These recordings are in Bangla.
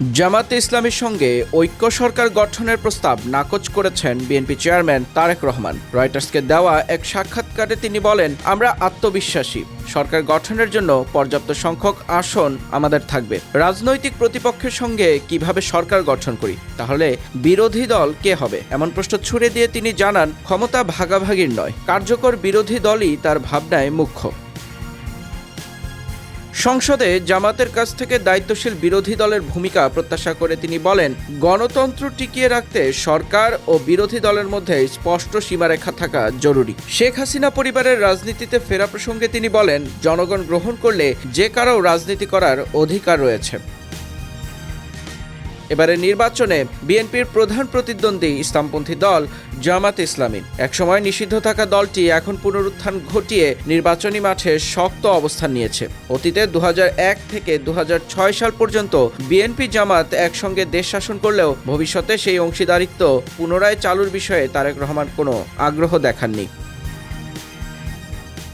জামায়াতে ইসলামীর সঙ্গে ঐক্য সরকার গঠনের প্রস্তাব নাকচ করেছেন বিএনপি চেয়ারম্যান তারেক রহমান। রয়টার্সকে দেওয়া এক সাক্ষাৎকারে তিনি বলেন, আমরা আত্মবিশ্বাসী, সরকার গঠনের জন্য পর্যাপ্ত সংখ্যক আসন আমাদের থাকবে। রাজনৈতিক প্রতিপক্ষের সঙ্গে কিভাবে সরকার গঠন করি, তাহলে বিরোধী দল কে হবে এমন প্রশ্ন ছুড়ে দিয়ে তিনি জানান, ক্ষমতা ভাগাভাগির নয়, কার্যকর বিরোধী দলই তার ভাবনায় মুখ্য। সংসদে জামাতের কাছ থেকে দায়িত্বশীল বিরোধী দলের ভূমিকা প্রত্যাশা করে তিনি বলেন, গণতন্ত্র টিকিয়ে রাখতে সরকার ও বিরোধী দলের মধ্যে স্পষ্ট সীমারেখা থাকা জরুরি। শেখ হাসিনা পরিবারের রাজনীতিতে ফেরা প্রসঙ্গে তিনি বলেন, জনগণ গ্রহণ করলে যে কারো রাজনীতি করার অধিকার রয়েছে। এবারে নির্বাচনে বিএনপির প্রধান প্রতিদ্বন্দ্বী ইসলামপন্থী দল জামায়াতে ইসলামী। একসময় নিষিদ্ধ থাকা দলটি এখন পুনরুত্থান ঘটিয়ে নির্বাচনী মাঠে শক্ত অবস্থান নিয়েছে। অতীতে 2001 থেকে 2006 সাল পর্যন্ত বিএনপি জামাত একসঙ্গে দেশ শাসন করলেও ভবিষ্যতে সেই অংশীদারিত্ব পুনরায় চালুর বিষয়ে তারেক রহমান কোনো আগ্রহ দেখাননি।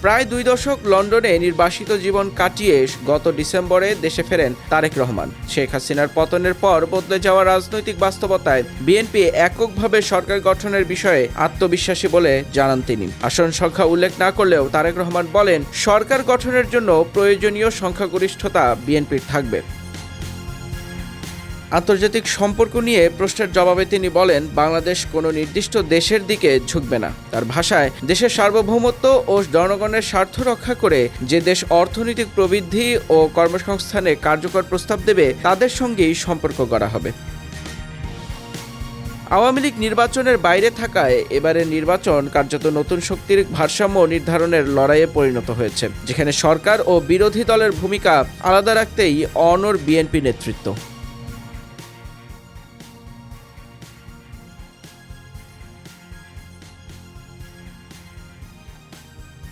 প্রায় 2 দশক লন্ডনে নির্বাসিত জীবন কাটিয়ে গত ডিসেম্বরে দেশে ফেরেন তারেক রহমান। শেখ হাসিনার পতনের পর বদলে যাওয়া রাজনৈতিক বাস্তবতায় বিএনপি এককভাবে সরকার গঠনের বিষয়ে আত্মবিশ্বাসী বলে জানান তিনি। আসন সংখ্যা উল্লেখ না করলেও তারেক রহমান বলেন, সরকার গঠনের জন্য প্রয়োজনীয় সংখ্যাগরিষ্ঠতা বিএনপির থাকবে। আন্তর্জাতিক সম্পর্ক নিয়ে প্রশ্নের জবাবে তিনি বলেন, বাংলাদেশ কোনো নির্দিষ্ট দেশের দিকে ঝুঁকবে না। তার ভাষায়, দেশের সার্বভৌমত্ব ও জনগণের স্বার্থ রক্ষা করে যে দেশ অর্থনৈতিক প্রবৃদ্ধি ও কর্মসংস্থানে কার্যকর প্রস্তাব দেবে তাদের সঙ্গেই সম্পর্ক গড়া হবে। আওয়ামী লীগ নির্বাচনের বাইরে থাকায় এবারের নির্বাচন কার্যত নতুন শক্তির ভারসাম্য নির্ধারণের লড়াইয়ে পরিণত হয়েছে, যেখানে সরকার ও বিরোধী দলের ভূমিকা আলাদা রাখতেই অনড় বিএনপি নেতৃত্ব।